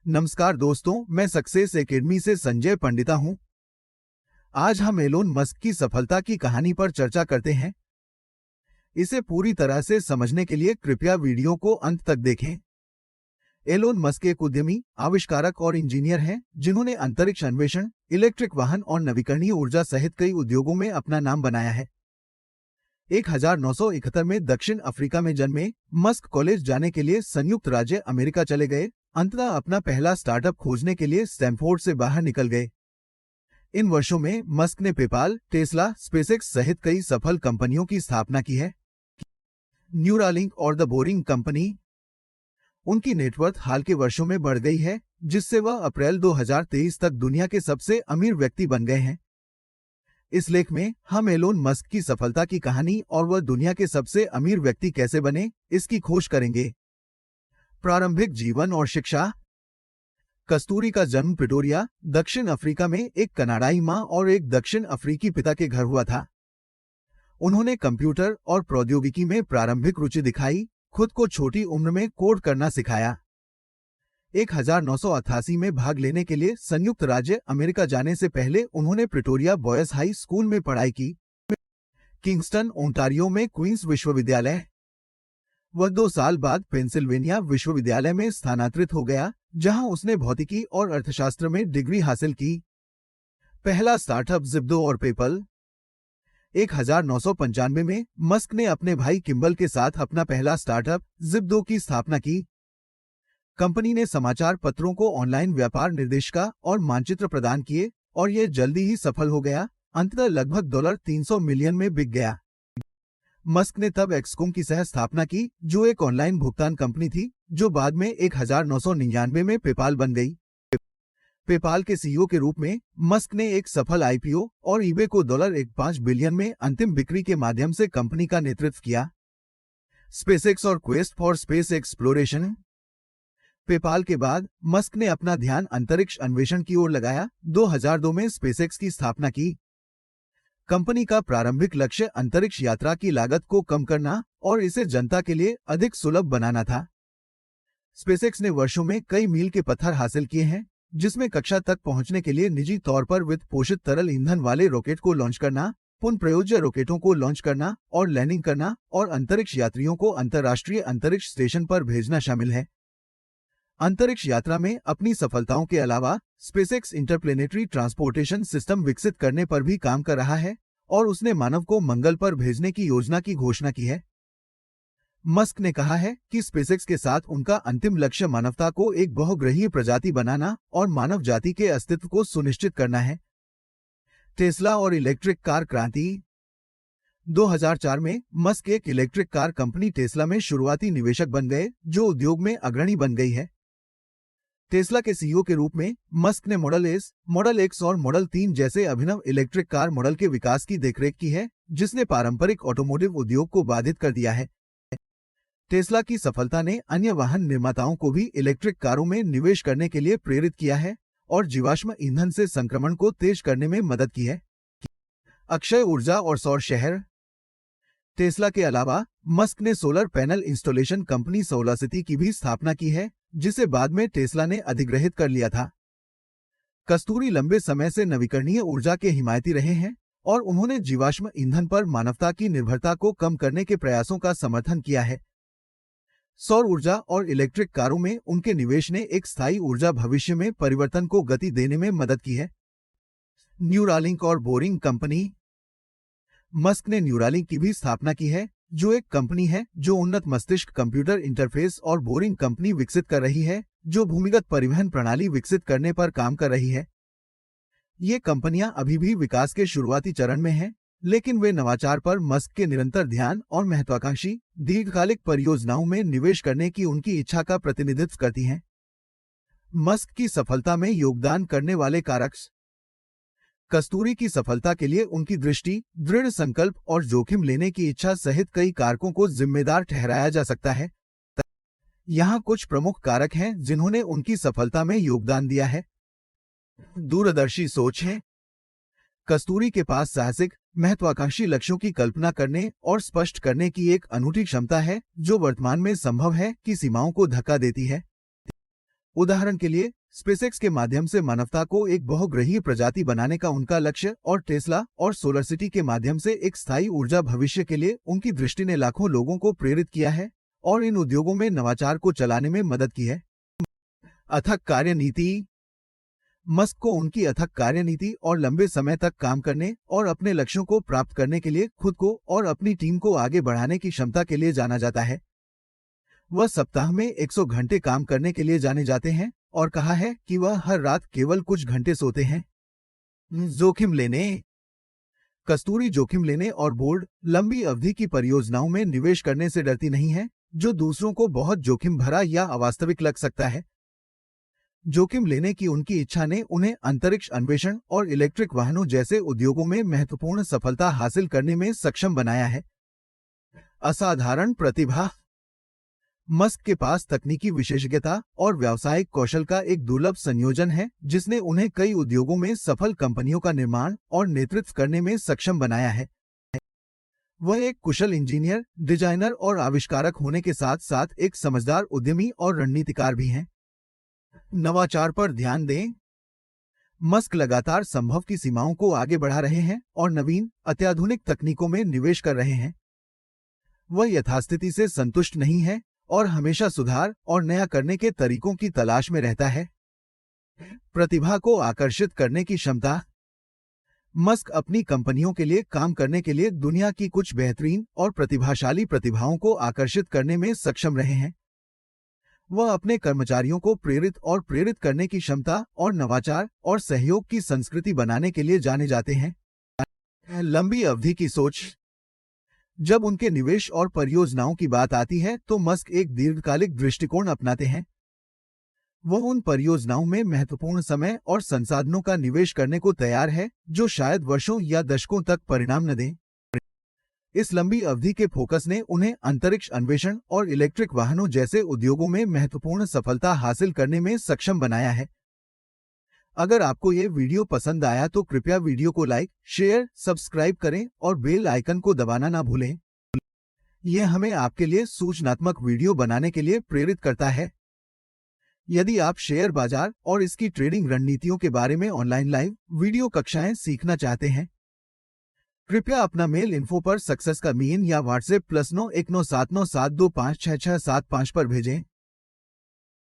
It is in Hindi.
नमस्कार दोस्तों, मैं सक्सेस एकेडमी से संजय पंडिता हूं। आज हम एलोन मस्क की सफलता की कहानी पर चर्चा करते हैं। इसे पूरी तरह से समझने के लिए कृपया वीडियो को अंत तक देखें। एलोन मस्क एक उद्यमी, आविष्कारक और इंजीनियर हैं जिन्होंने अंतरिक्ष अन्वेषण, इलेक्ट्रिक वाहन और नवीकरणीय ऊर्जा सहित कई उद्योगों में अपना नाम बनाया है। 1971 में दक्षिण अफ्रीका में जन्मे मस्क कॉलेज जाने के लिए संयुक्त राज्य अमेरिका चले गए। अंततः अपना पहला स्टार्टअप खोजने के लिए स्टैनफोर्ड से बाहर निकल गए। इन वर्षों में मस्क ने पेपाल, टेस्ला, स्पेसएक्स सहित कई सफल कंपनियों की स्थापना की है। न्यूरालिंक और द बोरिंग कंपनी। उनकी नेटवर्थ हाल के वर्षों में बढ़ गई है, जिससे वह अप्रैल 2023 तक दुनिया के सबसे अमीर व्यक्ति बन गए हैं। इस लेख में हम एलोन मस्क की सफलता की कहानी और वह दुनिया के सबसे अमीर व्यक्ति कैसे बने, इसकी खोज करेंगे। प्रारंभिक जीवन और शिक्षा। कस्तूरी का जन्म प्रिटोरिया, दक्षिण अफ्रीका में एक कनाडाई मां और एक दक्षिण अफ्रीकी पिता के घर हुआ था। उन्होंने कंप्यूटर और प्रौद्योगिकी में प्रारंभिक रुचि दिखाई, खुद को छोटी उम्र में कोड करना सिखाया। 1988 में भाग लेने के लिए संयुक्त राज्य अमेरिका जाने से पहले उन्होंने प्रिटोरिया बॉयज हाई स्कूल में पढ़ाई की। किंगस्टन, ओंटारियो में क्वींस विश्वविद्यालय। वह 2 साल बाद पेंसिल्वेनिया विश्वविद्यालय में स्थानांतरित हो गया, जहां उसने भौतिकी और अर्थशास्त्र में डिग्री हासिल की। पहला स्टार्टअप ज़िप्डो और पेपल। 1995 में मस्क ने अपने भाई किम्बल के साथ अपना पहला स्टार्टअप ज़िप्डो की स्थापना की। कंपनी ने समाचार पत्रों को ऑनलाइन व्यापार निर्देशिका और मानचित्र प्रदान किए और यह जल्दी ही सफल हो गया। अंततः लगभग $300 मिलियन में बिक गया। मस्क ने तब एक्सकॉम की सह स्थापना की, जो एक ऑनलाइन भुगतान कंपनी थी, जो बाद में 1999 में पेपाल बन गई। पेपाल के सीईओ के रूप में मस्क ने एक सफल आईपीओ और ईबे को $1.5 बिलियन में अंतिम बिक्री के माध्यम से कंपनी का नेतृत्व किया। स्पेसएक्स और quest for space exploration. PayPal के बाद मस्क ने अपना ध्यान अंतरिक्ष अन्वेषण की ओर लगाया। 2002 में स्पेसएक्स की स्थापना की। कंपनी का प्रारंभिक लक्ष्य अंतरिक्ष यात्रा की लागत को कम करना और इसे जनता के लिए अधिक सुलभ बनाना था। स्पेसएक्स ने वर्षों में कई मील के पत्थर हासिल किए हैं, जिसमें कक्षा तक पहुंचने के लिए निजी तौर पर वित्त पोषित तरल ईंधन वाले रॉकेट को लॉन्च करना, पुनः प्रयोज्य रॉकेटों को लॉन्च करना और लैंडिंग करना और अंतरिक्ष यात्रियों को अंतर्राष्ट्रीय अंतरिक्ष स्टेशन पर भेजना शामिल है। अंतरिक्ष यात्रा में अपनी सफलताओं के अलावा स्पेसएक्स इंटरप्लेनेटरी ट्रांसपोर्टेशन सिस्टम विकसित करने पर भी काम कर रहा है और उसने मानव को मंगल पर भेजने की योजना की घोषणा की है। मस्क ने कहा है कि स्पेसएक्स के साथ उनका अंतिम लक्ष्य मानवता को एक बहुग्रहीय प्रजाति बनाना और मानव जाति के अस्तित्व को सुनिश्चित करना है। टेस्ला और इलेक्ट्रिक कार क्रांति। 2004 में मस्क एक इलेक्ट्रिक कार कंपनी टेस्ला में शुरुआती निवेशक बन गए, जो उद्योग में अग्रणी बन गई है। टेस्ला के सीईओ के रूप में मस्क ने मॉडल एस, मॉडल एक्स और मॉडल 3 जैसे अभिनव इलेक्ट्रिक कार मॉडल के विकास की देखरेख की है, जिसने पारंपरिक ऑटोमोटिव उद्योग को बाधित कर दिया है। टेस्ला की सफलता ने अन्य वाहन निर्माताओं को भी इलेक्ट्रिक कारों में निवेश करने के लिए प्रेरित किया है और जीवाश्म ईंधन से संक्रमण को तेज करने में मदद की है। अक्षय ऊर्जा और सौर शहर। टेस्ला के अलावा मस्क ने सोलर पैनल इंस्टॉलेशन कंपनी सोलासिटी की भी स्थापना की है, जिसे बाद में टेस्ला ने अधिग्रहित कर लिया था। कस्तूरी लंबे समय से नवीकरणीय ऊर्जा के हिमायती रहे हैं और उन्होंने जीवाश्म ईंधन पर मानवता की निर्भरता को कम करने के प्रयासों का समर्थन किया है। सौर ऊर्जा और इलेक्ट्रिक कारों में उनके निवेश ने एक स्थायी ऊर्जा भविष्य में परिवर्तन को गति देने में मदद की है। न्यूरालिंक और बोरिंग कंपनी। मस्क ने न्यूरालिंक की भी स्थापना की है, जो एक कंपनी है जो उन्नत मस्तिष्क कंप्यूटर इंटरफेस और बोरिंग कंपनी विकसित कर रही है, जो भूमिगत परिवहन प्रणाली विकसित करने पर काम कर रही है। ये कंपनियां अभी भी विकास के शुरुआती चरण में हैं, लेकिन वे नवाचार पर मस्क के निरंतर ध्यान और महत्वाकांक्षी दीर्घकालिक परियोजनाओं में निवेश करने की उनकी इच्छा का प्रतिनिधित्व करती हैं। मस्क की सफलता में योगदान करने वाले कारक। कस्तूरी की सफलता के लिए उनकी दृष्टि, दृढ़ संकल्प और जोखिम लेने की इच्छा सहित कई कारकों को जिम्मेदार ठहराया जा सकता है। यहाँ कुछ प्रमुख कारक हैं जिन्होंने उनकी सफलता में योगदान दिया है। दूरदर्शी सोच है। कस्तूरी के पास साहसिक, महत्वाकांक्षी लक्ष्यों की कल्पना करने और स्पष्ट करने की एक अनूठी क्षमता है, जो वर्तमान में संभव है कि सीमाओं को धक्का देती है। उदाहरण के लिए स्पेसएक्स के माध्यम से मानवता को एक बहुग्रहीय प्रजाति बनाने का उनका लक्ष्य और टेस्ला और सोलर सिटी के माध्यम से एक स्थायी ऊर्जा भविष्य के लिए उनकी दृष्टि ने लाखों लोगों को प्रेरित किया है और इन उद्योगों में नवाचार को चलाने में मदद की है। अथक कार्यनीति। मस्क को उनकी अथक कार्यनीति और लंबे समय तक काम करने और अपने लक्ष्यों को प्राप्त करने के लिए खुद को और अपनी टीम को आगे बढ़ाने की क्षमता के लिए जाना जाता है। वह सप्ताह में 100 घंटे काम करने के लिए जाने जाते हैं और कहा है कि वह हर रात केवल कुछ घंटे सोते हैं। जोखिम लेने। कस्तूरी जोखिम लेने और बोल्ड, लंबी अवधि की परियोजनाओं में निवेश करने से डरती नहीं है, जो दूसरों को बहुत जोखिम भरा या अवास्तविक लग सकता है। जोखिम लेने की उनकी इच्छा ने उन्हें अंतरिक्ष अन्वेषण और इलेक्ट्रिक वाहनों जैसे उद्योगों में महत्वपूर्ण सफलता हासिल करने में सक्षम बनाया है। असाधारण प्रतिभा। मस्क के पास तकनीकी विशेषज्ञता और व्यावसायिक कौशल का एक दुर्लभ संयोजन है, जिसने उन्हें कई उद्योगों में सफल कंपनियों का निर्माण और नेतृत्व करने में सक्षम बनाया है। वह एक कुशल इंजीनियर, डिजाइनर और आविष्कारक होने के साथ साथ एक समझदार उद्यमी और रणनीतिकार भी हैं। नवाचार पर ध्यान दें। मस्क लगातार संभव की सीमाओं को आगे बढ़ा रहे हैं और नवीन, अत्याधुनिक तकनीकों में निवेश कर रहे हैं। वह यथास्थिति से संतुष्ट नहीं है और हमेशा सुधार और नया करने के तरीकों की तलाश में रहता है। प्रतिभा को आकर्षित करने की क्षमता। मस्क अपनी कंपनियों के लिए काम करने के लिए दुनिया की कुछ बेहतरीन और प्रतिभाशाली प्रतिभाओं को आकर्षित करने में सक्षम रहे हैं। वह अपने कर्मचारियों को प्रेरित करने की क्षमता और नवाचार और सहयोग की संस्कृति बनाने के लिए जाने जाते हैं। लंबी अवधि की सोच। जब उनके निवेश और परियोजनाओं की बात आती है तो मस्क एक दीर्घकालिक दृष्टिकोण अपनाते हैं। वह उन परियोजनाओं में महत्वपूर्ण समय और संसाधनों का निवेश करने को तैयार है जो शायद वर्षों या दशकों तक परिणाम न दें। इस लंबी अवधि के फोकस ने उन्हें अंतरिक्ष अन्वेषण और इलेक्ट्रिक वाहनों जैसे उद्योगों में महत्वपूर्ण सफलता हासिल करने में सक्षम बनाया है। अगर आपको ये वीडियो पसंद आया तो कृपया वीडियो को लाइक, शेयर, सब्सक्राइब करें और बेल आइकन को दबाना ना भूलें। यह हमें आपके लिए सूचनात्मक वीडियो बनाने के लिए प्रेरित करता है। यदि आप शेयर बाजार और इसकी ट्रेडिंग रणनीतियों के बारे में ऑनलाइन लाइव वीडियो कक्षाएं सीखना चाहते हैं, कृपया अपना मेल इन्फो पर सक्सेस का मीन या व्हाट्सएप +919797256675 पर भेजें।